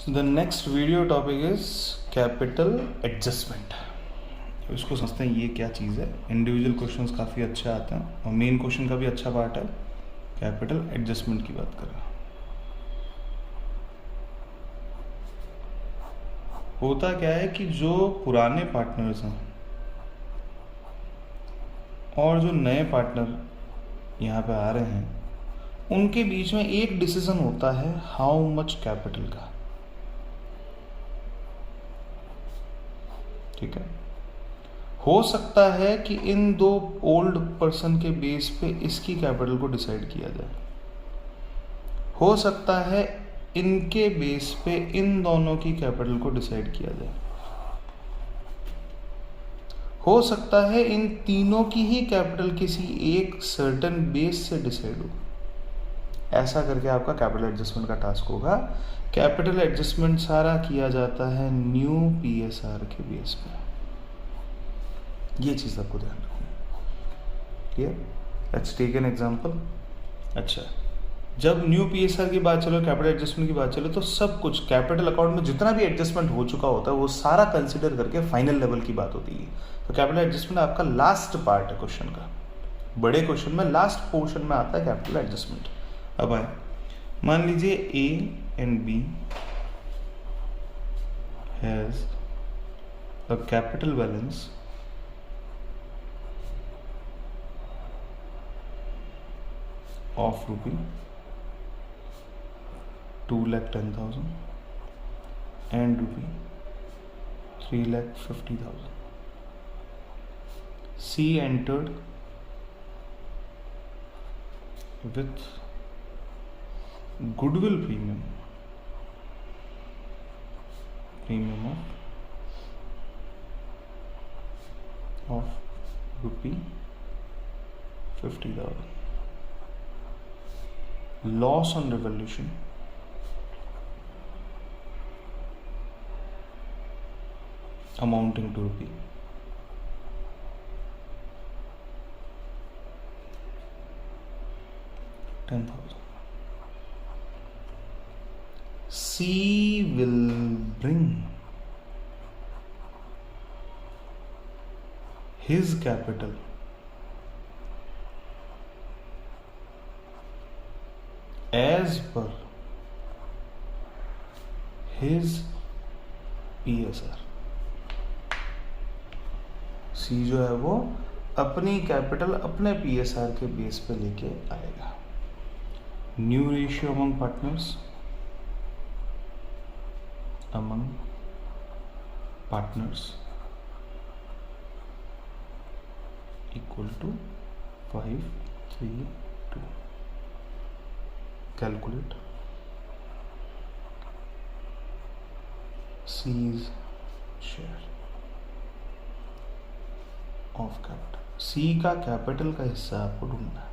The next video topic is capital adjustment. इसको समझते हैं ये क्या चीज़ है। इंडिविजुअल क्वेश्चंस काफ़ी अच्छे आते हैं और मेन क्वेश्चन का भी अच्छा पार्ट है। कैपिटल एडजस्टमेंट की बात करें, होता क्या है कि जो पुराने पार्टनर्स हैं और जो नए पार्टनर यहाँ पे आ रहे हैं उनके बीच में एक डिसीजन होता है हाउ मच कैपिटल का। ठीक है, हो सकता है कि इन दो ओल्ड पर्सन के बेस पे इसकी कैपिटल को डिसाइड किया जाए, हो सकता है इनके बेस पे इन दोनों की कैपिटल को डिसाइड किया जाए, हो सकता है इन तीनों की ही कैपिटल किसी एक सर्टेन बेस से डिसाइड हो। ऐसा करके आपका कैपिटल एडजस्टमेंट का टास्क होगा। कैपिटल एडजस्टमेंट सारा किया जाता है न्यू पीएसआर के बेस पे। ये चीज़ आपको ध्यान रखनी। Clear? Let's take an example. अच्छा, जब न्यू पीएसआर की बात चलो, कैपिटल एडजस्टमेंट की बात चलो, तो सब कुछ कैपिटल अकाउंट में जितना भी एडजस्टमेंट हो चुका होता है वो सारा कंसिडर करके फाइनल लेवल की बात होती है। तो कैपिटल एडजस्टमेंट आपका लास्ट पार्ट है क्वेश्चन का। बड़े क्वेश्चन में लास्ट पोर्शन में आता है कैपिटल एडजस्टमेंट। अब आए, मान लीजिए A and B has a capital balance of rupee 2,10,000 and rupee 3,50,000. C entered with goodwill premium of rupee 50,000. Loss on revaluation amounting to rupee 10,000. C will bring his capital as per his PSR. C जो है वो अपनी capital अपने PSR के base पे लेके आएगा। New ratio among partners equal to 5, 3, 2. Calculate C's share of capital. C का कैपिटल का हिस्सा आपको ढूंढना है।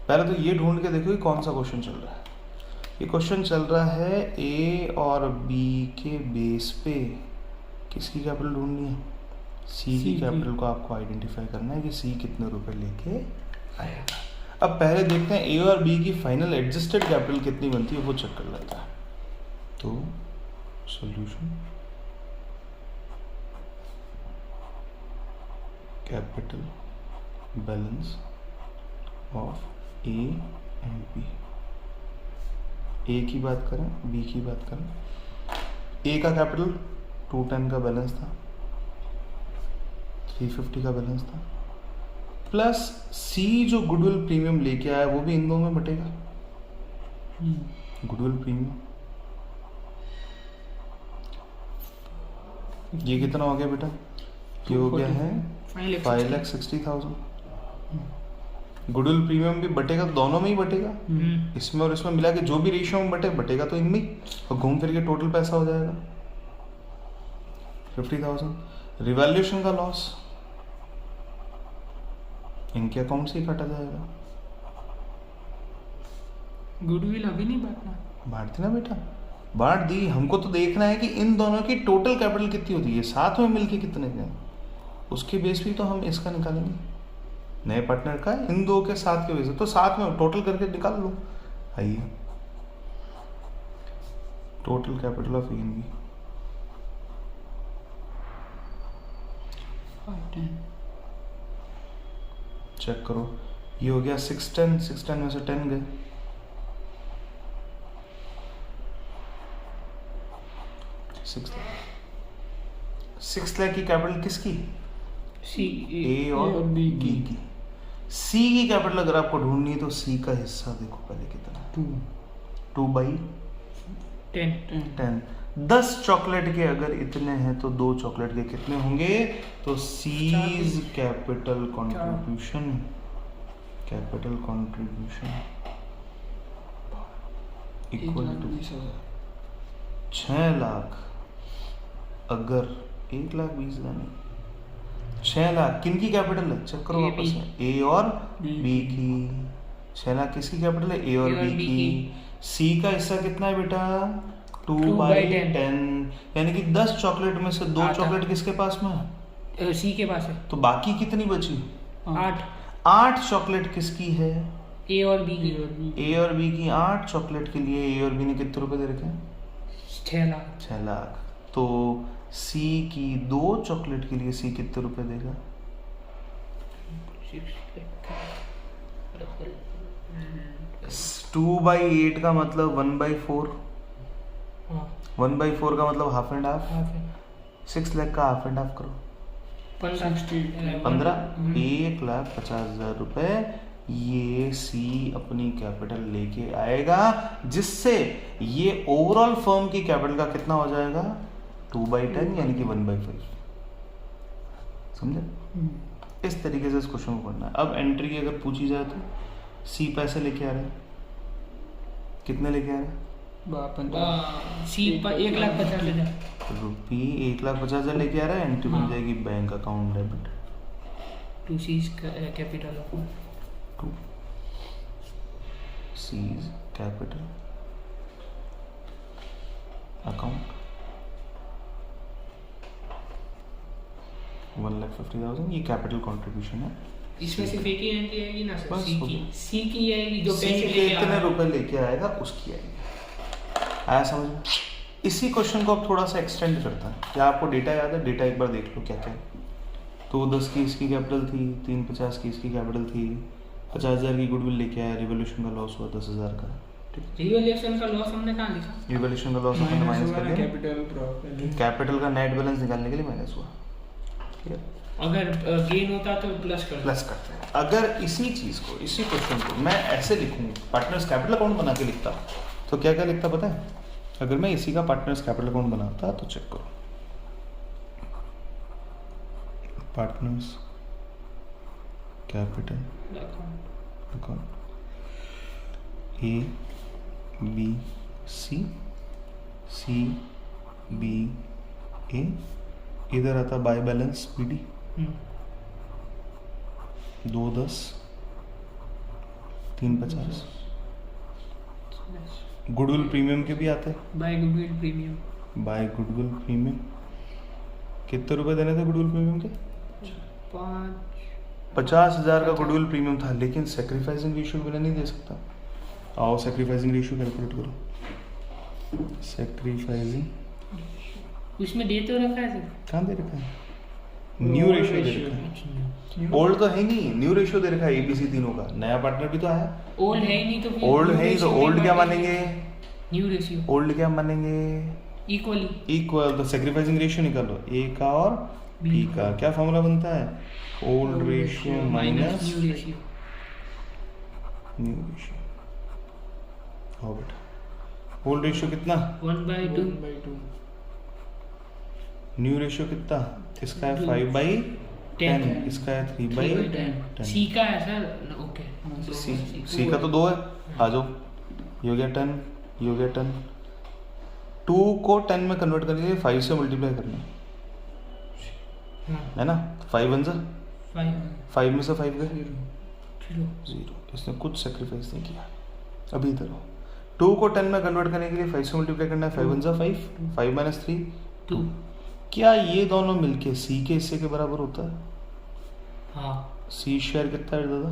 पहले तो ये ढूंढ के देखो कि कौन सा क्वेश्चन चल रहा है। ये क्वेश्चन चल रहा है A और B के बेस पे किसकी कैपिटल ढूंढनी है? C की कैपिटल को आपको आइडेंटिफाई करना है कि C कितने रुपए लेके आएगा। अब पहले देखते हैं ए और बी की फाइनल एडजस्टेड कैपिटल कितनी बनती है, वो चेक कर लेता है। तो solution, capital balance of A and B. A की बात करें, बी की बात करें। ए का कैपिटल 210 का बैलेंस था, 350 का बैलेंस था, प्लस सी जो गुडविल प्रीमियम लेके आया वो भी इन दो में बटेगा। गुडविल प्रीमियम ये कितना हो गया बेटा? ये हो गया है 5,60,000। गुडविल प्रीमियम भी बटेगा तो दोनों में ही बटेगा, इसमें और इसमें मिला के जो भी रेशियो में बटेगा तो इनमें, और घूम फिर के टोटल पैसा हो जाएगा 50,000। रिवैल्यूएशन का लॉस इनके अकाउंट से ही काटा जाएगा। गुडविल अभी नहीं बांटना, बांट दी ना बेटा, बांट दी। हमको तो देखना है कि इन दोनों की टोटल कैपिटल कितनी होती है, साथ में मिलके कितने के, उसके बेस पे तो हम इसका निकालेंगे। नए पार्टनर का इन दो के साथ के बेस, तो साथ में टोटल करके निकाल लो। आइए total capital of A and B 510 check करो, ये हो गया 610, 610 में से 10 गए, 6 लाख की कैपिटल किसकी? सी ए और बी की। सी की कैपिटल अगर आपको ढूंढनी है तो सी का हिस्सा देखो पहले कितना, 2/10। 10 चॉकलेट के अगर इतने हैं तो 2 चॉकलेट के कितने होंगे? तो C's capital contribution, capital contribution equal to 6 lakh. अगर 1,20,000 नहीं, 6 लाख किन की कैपिटल है? चेक करो वापस से, ए और बी की। 6 लाख किसकी कैपिटल है? ए और बी की। सी का हिस्सा कितना है बेटा? 2/10, यानी कि 10 चॉकलेट में से 2 चॉकलेट किसके पास में है? सी के पास है। तो बाकी कितनी बची? 8 चॉकलेट किसकी है? ए और बी की। ए और बी की 8 चॉकलेट के लिए ए और बी ने कितने रुपए दे रखे हैं? 6 लाख। 6 लाख। तो सी की 2 चॉकलेट के लिए सी कितने रुपए देगा? 2/8 का मतलब 1/4, 1/4 का मतलब हाफ एंड हाफ। 6 लाख का हाफ एंड हाफ करो, 15, 1,50,000 रुपए ये सी अपनी कैपिटल लेके आएगा, जिससे ये ओवरऑल फर्म की कैपिटल का कितना हो जाएगा? 2/10 यानी कि 1/5। समझे? इस तरीके से इस क्वेश्चन को पढ़ना है। अब एंट्री अगर पूछी जाए तो सी पैसे लेके आ रहा है, कितने लेके आ रहा है? सी 1,50,000 रुपी 1,50,000 लेके आ रहा है। एंट्री बन जाएगी bank account debit to C's capital to C's capital account 1,50,000। ये कैपिटल कंट्रीब्यूशन है। इसमें सिर्फ एक ही एंट्री आएगी ना सर? बस सी की आएगी जो सी पैसे के लेके आ इतने रहा है। रुपए लेके आएगा उसकी आएगी। आया समझ में? इसी क्वेश्चन को अब थोड़ा सा एक्सटेंड करता है। क्या आपको डेटा याद है? डेटा एक बार देख लो क्या क्या है। तो 10 की इसकी कैपिटल थी, 350 की इसकी कैपिटल थी, 50,000 की गुडविल लेके आया, रिवोल्यूशन का लॉस हुआ 10,000 का। रिवोल्यूशन का लॉस हमने कहाँ लिखा? रिवोल्यूशन का लॉस हमने माइनस कर दिया, कैपिटल का नेट बैलेंस निकालने के लिए माइनस हुआ। अगर गेन होता तो प्लस करते हैं। अगर इसी चीज को, इसी क्वेश्चन को मैं ऐसे लिखूं, पार्टनर्स कैपिटल अकाउंट बना के लिखता, तो क्या क्या लिखता पता है? अगर मैं इसी का पार्टनर्स कैपिटल अकाउंट बनाता तो चेक करो, partners capital account A B C, C B A, इधर आता by balance B D, 210, 350। Goodwill premium के भी आते हैं, by goodwill premium. By goodwill premium कितने रुपए देने थे गुडविल प्रीमियम के? 50,000 का गुडविल प्रीमियम था, लेकिन सेक्रीफाइसिंग रेशियो बिना नहीं दे सकता। आओ सेक्रीफाइसिंग रेशियो कैलकुलेट करो। सेक्रीफाइसिंग उसमें दे तो रखा है सर? कहाँ दे रखा है? न्यू रेशियो दे रखा है। ओल्ड तो है नहीं, न्यू रेशियो दे रखा है एबीसी तीनों का। नया पार्टनर भी तो आया। ओल्ड है ही नहीं तो ओल्ड है ही तो ओल्ड क्या मानेंगे? New ratio. ओल्ड क्या मानेंगे? इक्वली। इक्वल। तो सेक्रीफाइसिंग रेशियो निकालो, ए का और बी का। क्या फॉर्मूला बनता है? Old ratio minus new ratio. New ratio. हो बेटा, ओल्ड रेशियो कितना? 1/2। न्यू रेशियो कितना? इसका है 5/10, इसका है 3/10। सी का है सर? ओके। सी का तो 2 है। आ जाओ, ये हो गया 10, ये हो गया 10। 2 को 10 में कन्वर्ट करने के लिए 5 से मल्टीप्लाई करना है ना? 5 1 5 में से 5 गए 0। इसने कुछ सेक्रीफाइस नहीं किया। अभी इधर हो, 2 को 10 में कन्वर्ट करने के लिए 5 से मल्टीप्लाई करना है। 5 1 5, 5 - 3 2। क्या ये दोनों मिलके सी के हिस्से के बराबर होता है? हाँ। सी शेयर कितना है दादा?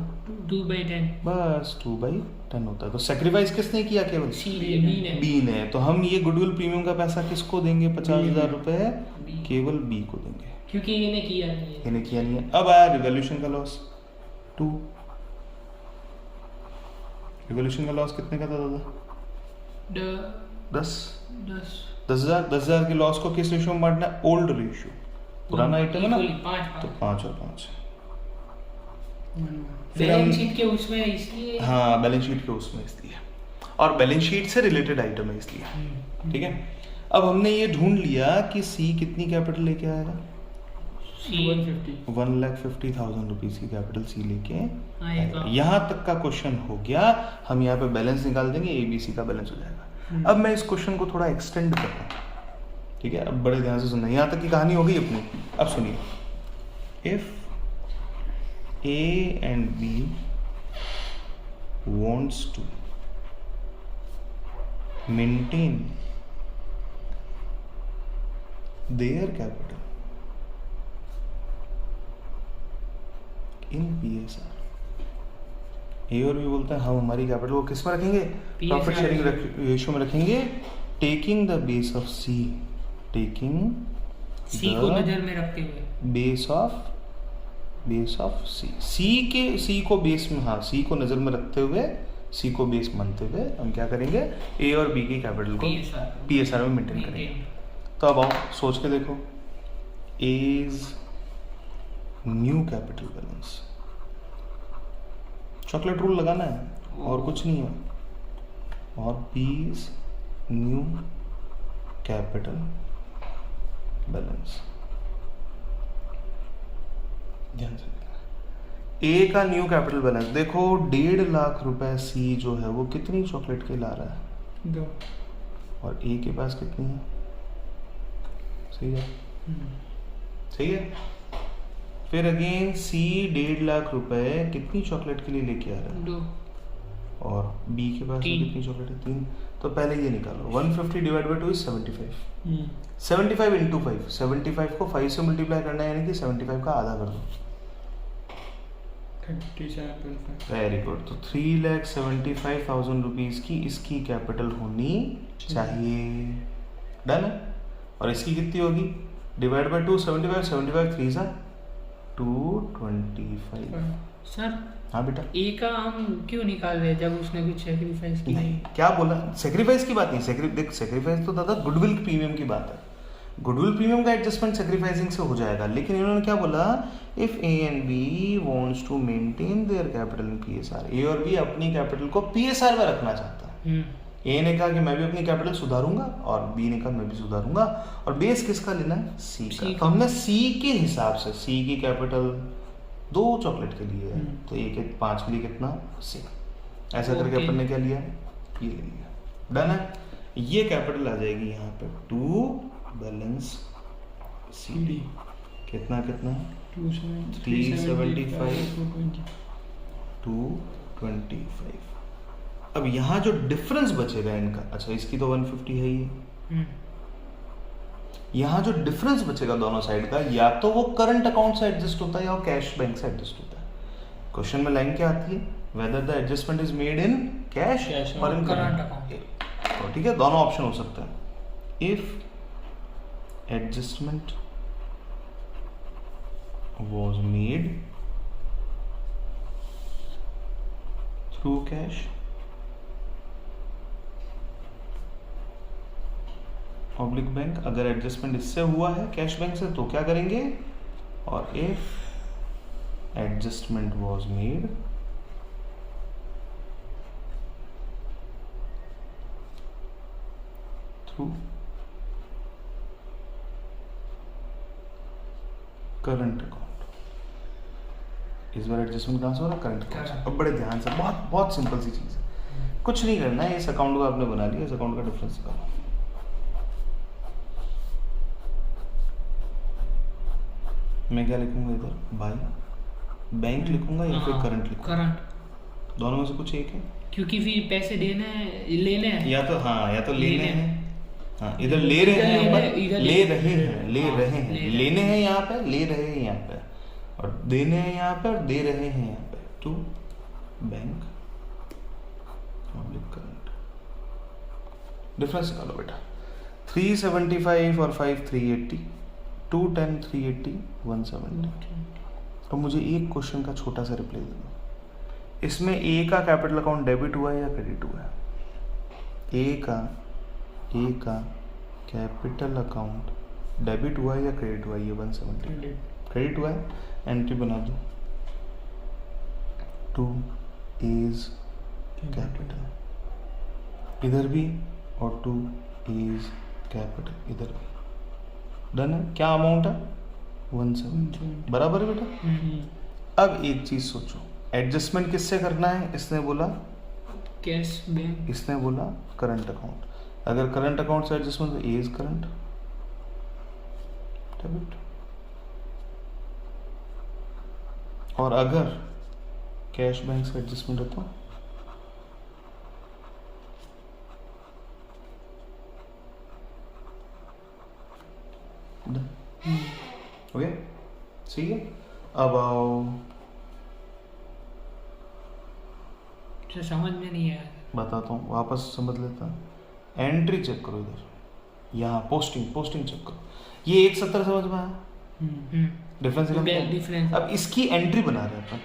2/10 बस 2/10 होता है। तो सेक्रीफाइस किसने किया? केवल सी ने बी ने। तो हम ये गुडविल प्रीमियम का पैसा किसको देंगे? 50,000 रुपए बी। केवल बी को देंगे, क्योंकि इन्हें किया नहीं है। इन्हें किया नहीं है। अब आया रिवॉल्यूशन का लॉस 2। रिवॉल्यूशन का लॉस कितने का था दादा? 10 10,000 के लॉस को किस रेशियो में बांटना है? ओल्ड रेशियो, पुराना आइटम है ना, 5 तो 5 और 5। फिर बैलेंस हम शीट के उसमें इसलिए हाँ बैलेंस शीट के उसमें इसलिए, और बैलेंस शीट से रिलेटेड आइटम है इसलिए। ठीक है, अब हमने ये ढूंढ लिया कि सी कितनी कैपिटल लेके आएगा? 1,50,000 रुपीज की कैपिटल सी लेके आएगा। यहाँ तक का क्वेश्चन हो गया। हम यहाँ पे बैलेंस निकाल देंगे, ABC का बैलेंस हो जाएगा। अब मैं इस क्वेश्चन को थोड़ा एक्सटेंड कर रहा हूँ, ठीक है? अब बड़े ध्यान से सुनना, यहाँ तक की कहानी हो गई अपनी। अब सुनिए, if A and B wants to maintain their capital in PSR, A और बी बोलते हैं हम हमारी कैपिटल को किस में रखेंगे? प्रॉफिट शेयरिंग रेशियो में रखेंगे, taking the base of C, taking C को नजर में रखते हुए बेस ऑफ सी को बेस में, हाँ सी को नजर में रखते हुए, सी को बेस मानते हुए हम क्या करेंगे? ए और बी की कैपिटल को PSR में मेंटेन करेंगे। तो अब आओ सोच के देखो, as new capital balance, chocolate rule लगाना है और कुछ नहीं है, और बीज न्यू कैपिटल बैलेंस। ध्यान से ए का न्यू कैपिटल बैलेंस देखो, 1.5 लाख रुपए सी जो है वो कितनी चॉकलेट के ला रहा है? 2। और ए के पास कितनी है? सही है, सही है। फिर अगेन सी 1.5 लाख रुपए कितनी चॉकलेट के लिए लेके आ रहा है? 2। और बी के पास कितनी चॉकलेट है? 3। तो पहले ये निकालो, 150 डिवाइड बाई 2 इज 75। 75 इंटू 5, 75 को 5 से मल्टीप्लाई करना है, यानी कि 75 का आधा कर दो। 37.5। Very good. तो 3,75,000 रुपीज की इसकी कैपिटल होनी चाहिए। डन है। और इसकी कितनी होगी? डिवाइड बाय 2, 75 3 सा 225। सर हाँ बेटा, ए का हम क्यों निकाल रहे हैं जब उसने कुछ सेक्रीफाइस की? नहीं, क्या बोला? सेक्रीफाइस की बात नहीं। देख सेक्रीफाइस तो दादा गुडविल प्रीमियम की बात है। गुडविल प्रीमियम का एडजस्टमेंट सेक्रीफाइसिंग से हो जाएगा, लेकिन इन्होंने क्या बोला? If A and B wants to maintain their capital in PSR, A और बी अपनी कैपिटल को PSR में रखना चाहता है। ए ने कहा कि मैं भी अपनी कैपिटल सुधारूंगा, और बी ने कहा मैं भी सुधारूंगा, और बेस किसका लेना है? सी का। तो हमने सी के हिसाब से, सी की कैपिटल 2 चॉकलेट के लिए है, तो ए के 5 के लिए कितना? 6। ऐसा करके अपन ने क्या लिया? ये ले लिया। डन है। ये कैपिटल आ जाएगी यहाँ पे 2 बैलेंस सी। कितना 375 225। अब यहाँ जो डिफरेंस बचेगा इनका, अच्छा इसकी तो 150 है ही, यहाँ जो डिफरेंस बचेगा दोनों साइड का, या तो वो करंट अकाउंट से एडजस्ट होता है या वो कैश बैंक से एडजस्ट होता है। क्वेश्चन में लाइन क्या आती है? Whether the adjustment is made in cash और इन करंट अकाउंट। ठीक है, दोनों ऑप्शन हो सकता है। If adjustment was made through cash public bank, अगर एडजस्टमेंट इससे हुआ है कैश बैंक से तो क्या करेंगे? और if adjustment was made through current account, इस बार एडजस्टमेंट कहाँ से हो रहा है? करंट अकाउंट से। अब बड़े ध्यान से, बहुत बहुत सिंपल सी चीज़ है, कुछ नहीं करना है। इस अकाउंट को आपने बना लिया, इस अकाउंट का डिफरेंस निकालो। मैं क्या लिखूंगा इधर? बाई बैंक लिखूंगा या फिर करंट लिखूंगा? करंट। दोनों में से कुछ एक है, क्योंकि फिर पैसे देने हैं, लेने हैं, या तो हाँ या तो लेने हैं। हाँ, इधर ले रहे हैं, ले रहे हैं, लेने हैं यहाँ पे, ले रहे हैं यहाँ पे। और देने हैं यहाँ पे और दे रहे हैं यहाँ पे to bank public current. Difference निकालो बेटा। 375 और 5 380, 210 380 170। तो मुझे एक क्वेश्चन का छोटा सा रिप्लाई दे दो, इसमें ए का कैपिटल अकाउंट डेबिट हुआ है या क्रेडिट हुआ है? ए का कैपिटल अकाउंट डेबिट हुआ है या क्रेडिट हुआ है? ये 170 क्रेडिट हुआ है। एंट्री बना दो टू इज कैपिटल इधर भी और टू इज कैपिटल इधर भी। डन है। क्या अमाउंट है? 170 बराबर है बेटा। अब एक चीज सोचो, एडजस्टमेंट किससे करना है? इसने बोला कैश बैंक, इसने बोला करंट अकाउंट। अगर करंट अकाउंट से एडजस्टमेंट तो ए इज करंट डेबिट, और अगर कैश बैंक से एडजस्टमेंट है तो ओके। सही है। अब आओ, जो समझ में नहीं आया बताता हूँ, वापस समझ लेता हूँ। एंट्री चेक करो इधर, यहाँ पोस्टिंग चेक करो। ये 170 समझ में आया? Difference difference. अब इसकी एंट्री बना रहे हैं अपन,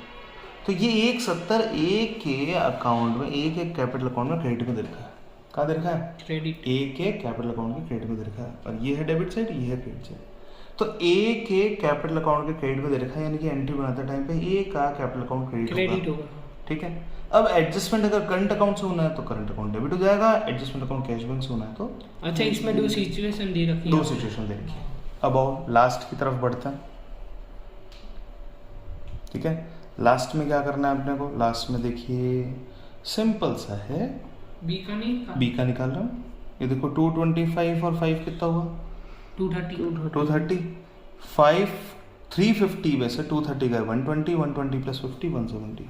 तो ये 170 ए के अकाउंट में, ए के कैपिटल अकाउंट में क्रेडिट में दे रखा है। कहाँ दे रखा है? क्रेडिट। ए के कैपिटल अकाउंट में क्रेडिट में दे रखा है, और ये है डेबिट साइड, ये है क्रेडिट साइड। तो ए के कैपिटल अकाउंट के क्रेडिट में दे रखा है, यानी कि एंट्री बनाते टाइम पे ए का कैपिटल अकाउंट क्रेडिट होगा। ठीक है। अब एडजस्टमेंट अगर करंट अकाउंट से होना है तो करंट अकाउंट डेबिट हो जाएगा, एडजस्टमेंट अकाउंट कैश बैंक से होना है तो। अच्छा, इसमें दो सिचुएशन दे रखी है। दो सिचुएशन दे रखी है। अब आओ लास्ट की तरफ बढ़ते हैं। ठीक है, लास्ट में क्या करना है अपने को? लास्ट में देखिए सिंपल सा है, बी का निकाल रहा हूँ। ये देखो 225 और 5 कितना हुआ? 230। 5 350 वैसे 230 का 120, 120 प्लस 50 170।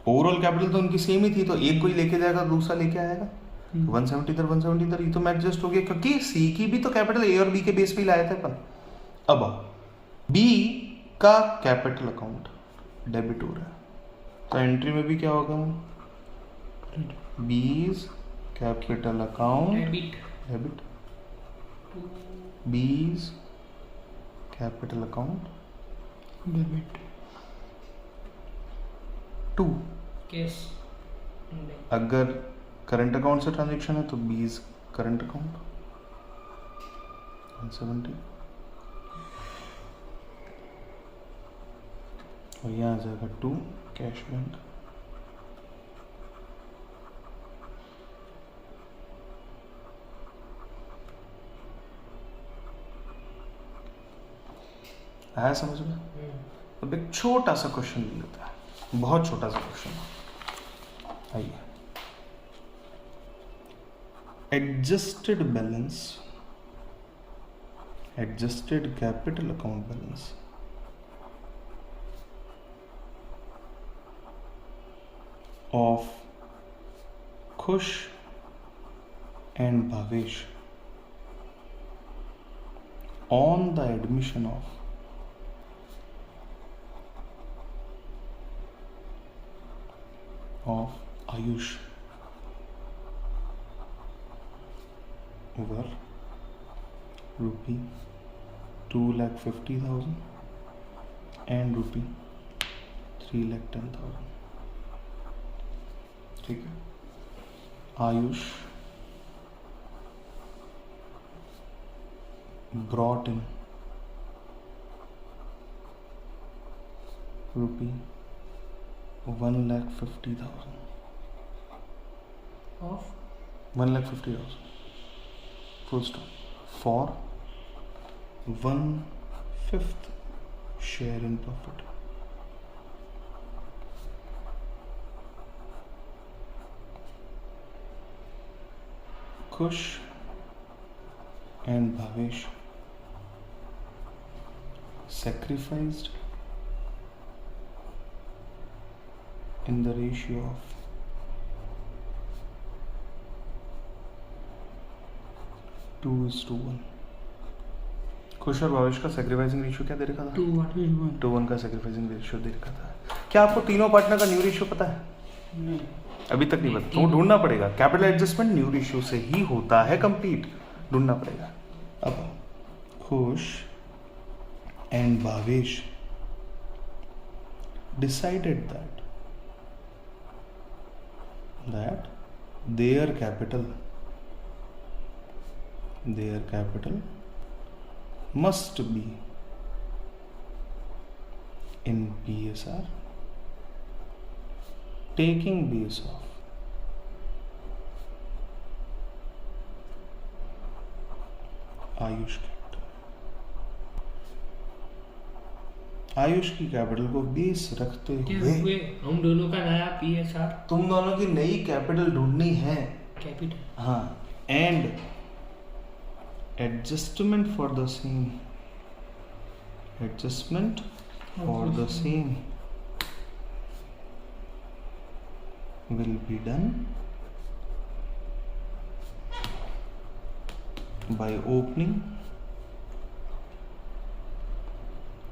ओवरऑल कैपिटल तो उनकी सेम ही थी, तो एक कोई लेके जाएगा दूसरा लेके आएगा। 170 इधर 170 इधर, ये तो मैच जस्ट हो गया, क्योंकि सी की भी तो कैपिटल ए और बी के बेस पे ही लाए थे अपन। अब बी का कैपिटल अकाउंट डेबिट हो रहा है, तो एंट्री में भी क्या होगा? B's capital account debit, B's capital account debit, to cash. अगर करंट अकाउंट से ट्रांजेक्शन है तो बीज करंट अकाउंट 170, और यहाँ आ जाएगा टू कैश बैंक। आया समझ में? अब एक छोटा सा क्वेश्चन ले लेता है, बहुत छोटा सा क्वेश्चन। आइए, adjusted balance, adjusted capital account balance of Khush and Bhavesh on the admission of Ayush were rupee 2,50,000 and rupee 3,10,000. ठीक है। Ayush brought in rupee 1,50,000 of 1,50,000 full stop for 1/5 share in profit. Khush and Bhavesh sacrificed in the ratio of 2:1. खुश और भावेश का sacrificing ratio क्या दे रखा था? 2:1. 2:1 का sacrificing ratio दे रखा था। क्या आपको तीनों पार्टनर का न्यू रेशियो पता है? नहीं. अभी तक नहीं पता, तो ढूंढना पड़ेगा। कैपिटल एडजस्टमेंट न्यू रेशियो से ही होता है कंप्लीट, ढूंढना पड़ेगा। अब खुश and Bhavesh decided that their capital must be in PSR taking base of Ayush capital. Ayush की कैपिटल को बेस रखते हुए हम दोनों का नया PSR तुम दोनों की नई कैपिटल ढूंढनी है। कैपिटल. हाँ, and adjustment for the same will be done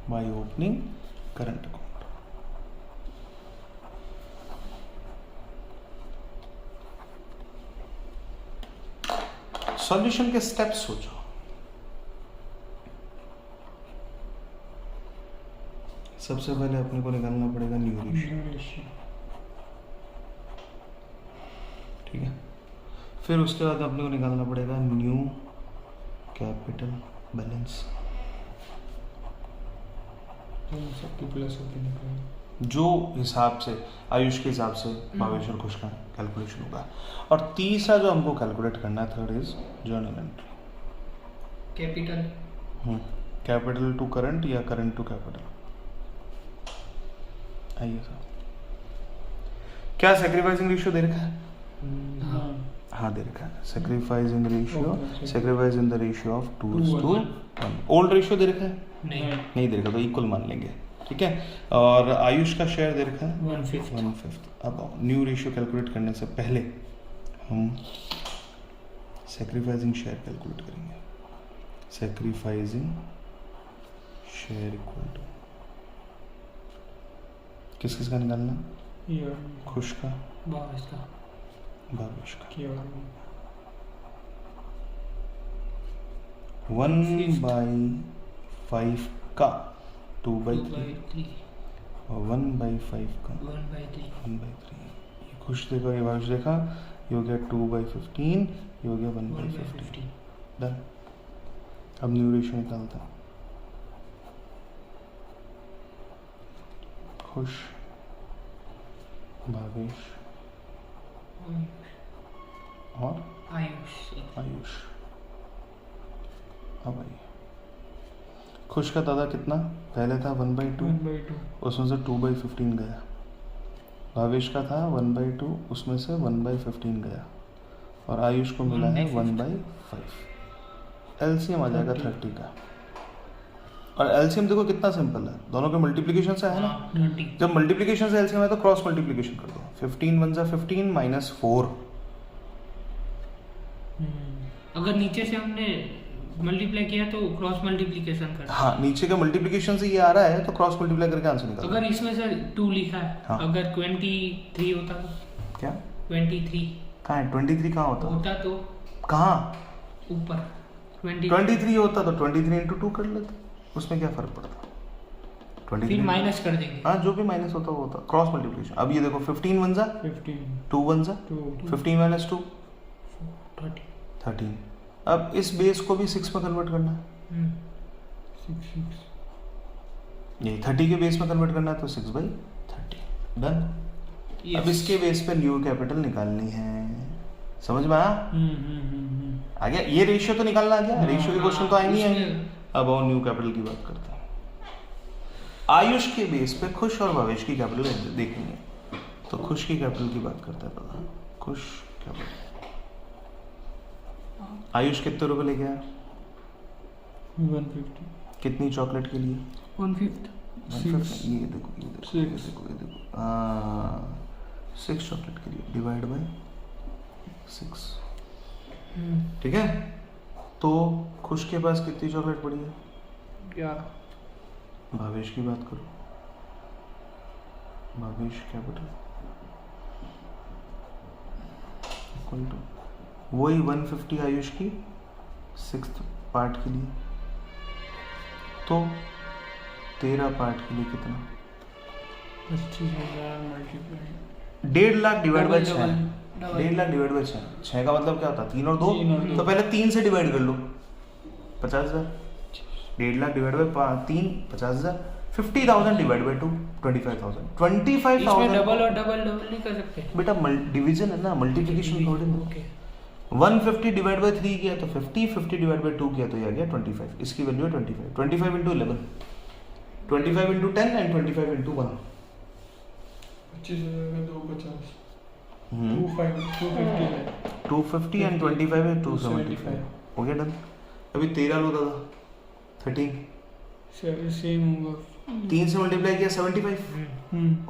by opening current account। Solution के स्टेप्स सोचो। सबसे पहले अपने को निकालना पड़ेगा न्यू रेशियो, ठीक है। फिर उसके बाद अपने को निकालना पड़ेगा न्यू कैपिटल बैलेंस। सबकी प्लस होती निकलेगी जो हिसाब से आयुष के हिसाब से भावेश और खुश का कैलकुलेशन होगा। और तीसरा जो हमको कैलकुलेट करना है, third is journal entry. Capital to current या करंट टू कैपिटल। आइए सर, क्या सैक्रिफाइसिंग रेशियो दे रखा है? हाँ दे रखा है। Sacrificing ratio, sacrifice in the ratio of 2:1। Old ratio दे रखा है? नहीं दे रखा, तो इक्वल मान लेंगे, ठीक है। और आयुष का शेयर दे रखा है 1/5। अब न्यू रेशियो कैलकुलेट करने से पहले हम सैक्रिफाइसिंग शेयर कैलकुलेट करेंगे। सैक्रिफाइसिंग शेयर इक्वल टू किस किस का निकालना? खुश का, भावेश का। 1/5 का 2/3 और 1/5 का 1/3। ये खुश देखा, ये भावेश देखा, ये हो गया 2/15, ये हो गया 1/15। डन। अब न्यू रेशियो निकालता। खुश, भावेश और आयुष। अब आइए, खुश का दादा कितना पहले था? 1/2, उसमें से 2/15 गया। भावेश का था 1/2, उसमें से 1/15 गया। और आयुष को मिला है 1/5। एलसीएम आ जाएगा 30 का। और एलसीएम देखो कितना सिंपल है, दोनों के मल्टीप्लिकेशन से है ना। जब मल्टीप्लिकेशन से एलसीएम है तो क्रॉस मल्टीप्लिकेशन कर दो। 15 1 जा 15 -4। अगर नीचे से हमने मल्टीप्लाई किया तो क्रॉस मल्टीप्लिकेशन कर। हाँ, नीचे के मल्टीप्लिकेशन से ये आ रहा है तो क्रॉस मल्टीप्लाई करके आंसर निकाल। अगर इसमें से 2 लिखा है, हाँ। अगर 23 होता तो क्या 23 कहाँ है? 23 कहाँ होता तो कहाँ ऊपर 23 होता तो 23 × 2 कर लेते, उसमें क्या फर्क पड़ता? 23 फिर माइनस कर देंगे। हाँ, जो भी माइनस होता वो होता क्रॉस मल्टीप्लिकेशन। अब ये देखो 15 1 जा 15, 2 1 जा 2, 15 - 2 13। अब इस बेस को भी 6 में कन्वर्ट करना है। 6 ये 30 के बेस में कन्वर्ट करना है तो 6/30। डन। अब इसके बेस पे न्यू कैपिटल निकालनी है। समझ में आया? आ गया? ये रेशियो तो निकालना आ गया, रेशियो के क्वेश्चन तो आए नहीं आएंगे। अब और न्यू कैपिटल की बात करते हैं। आयुष के बेस पे खुश और भवेश की कैपिटल देखनी है, तो खुश की कैपिटल की बात करते हैं पहले। खुश कैपिटल, आयुष कितने रुपए लेके आया? 150। कितनी चॉकलेट के लिए? 1/5। ये देखो 6 चॉकलेट के लिए डिवाइड बाय 6। ठीक है। तो खुश के पास कितनी चॉकलेट पड़ी है? 11। भावेश की बात करो, भावेश कैपिटल इक्वल टू वही 150 आयुष की 6th पार्ट के लिए, तो 13 पार्ट के लिए कितना? 25,000 multiply 1.5 lakh divide by 6। Double. 1.5 lakh divide by 6, 6 का मतलब क्या होता है? 3 और 2, तीन और दो। तो पहले 3 से डिवाइड कर लो, 50,000। 1.5 lakh divide by 3, 50,000। 50,000 divide by 2, 25,000। इसमें 25,000 डबल और डबल नहीं कर सकते? बेटा डिवीजन है ना, मल्टीप्लिकेशन थोड़ी ना। ओके 150 डिवाइड बाय 3 किया तो 50, 50 डिवाइड बाय 2 किया तो ये आ गया 25। इसकी वैल्यू है 25। 25 इंटू 11, 25 इंटू 10 एंड 25 इंटू 1। 25,000 में 250, 250 250 एंड 25 है 275। हो गया डन। अभी 13 लो दादा, 13 सेम होगा। 3 से मल्टीप्लाई किया 75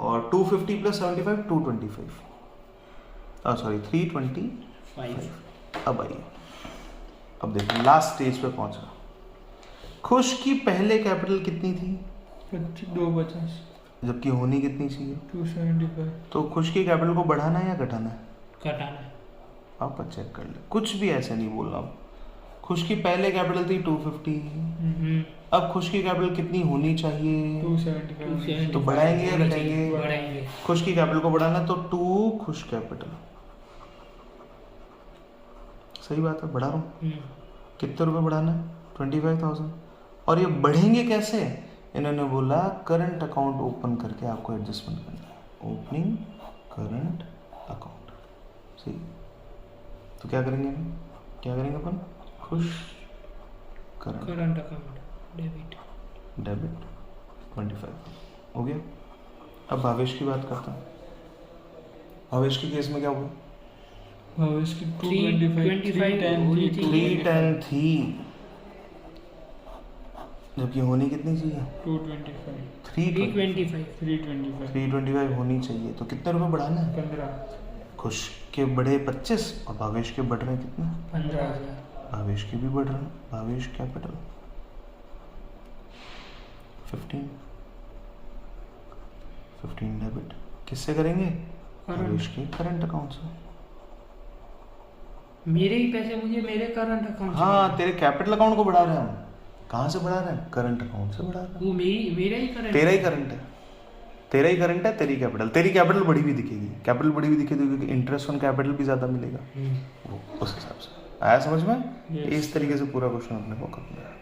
और 250 प्लस 75 225, सॉरी 325। अब आइए, अब देखो लास्ट स्टेज पे पहुंच रहा। खुश की पहले कैपिटल कितनी थी? 250, जबकि होनी कितनी चाहिए? 275। तो खुश की कैपिटल को बढ़ाना है या घटाना है? घटाना है। आप चेक कर ले, कुछ भी ऐसे नहीं बोल रहा हूँ। खुश की पहले कैपिटल थी 250, अब खुश की कैपिटल कितनी होनी चाहिए? 275। तो बढ़ाएंगे या घटाएंगे? बढ़ाएंगे। खुश की कैपिटल को बढ़ाना तो 2 खुश कैपिटल, सही बात है, बढ़ा रहा हूँ। कितने रुपए बढ़ाना है? 25,000। और ये बढ़ेंगे कैसे? इन्होंने बोला करंट अकाउंट ओपन करके आपको एडजस्टमेंट करना है, ओपनिंग करंट अकाउंट। सही, तो क्या करेंगे हम? क्या करेंगे अपन? खुश करंट अकाउंट डेबिट 25 हो गया। अब भावेश की बात करता हूँ। भावेश के केस में क्या हुआ? भावेश की 225 310 थी, जबकि होनी कितनी चाहिए? 325 325 होनी चाहिए। तो कितने रुपए बढ़ाना है? 15 खुश के बढ़े 25 और भावेश के बढ़ रहे हैं कितने? 15,000। भावेश के भी बढ़ रहे हैं। भावेश कैपिटल 15 डेबिट किससे करेंगे? भावेश के करंट अकाउंट से। मेरे ही पैसे मुझे मेरे करंट अकाउंट। हाँ, तेरे कैपिटल अकाउंट को बढ़ा रहे हैं हम। कहाँ से बढ़ा रहे हैं? करंट अकाउंट से बढ़ा रहे हैं। वो मेरा ही करंट, तेरा ही करंट है, तेरा ही करंट है, तेरी कैपिटल। तेरी कैपिटल बड़ी भी दिखेगी, कैपिटल बड़ी भी दिखेगी क्योंकि इंटरेस्ट ऑन कैपिटल भी ज़्यादा मिलेगा। वो उस हिसाब से आया समझ में? इस तरीके से पूरा क्वेश्चन अपने को करना है।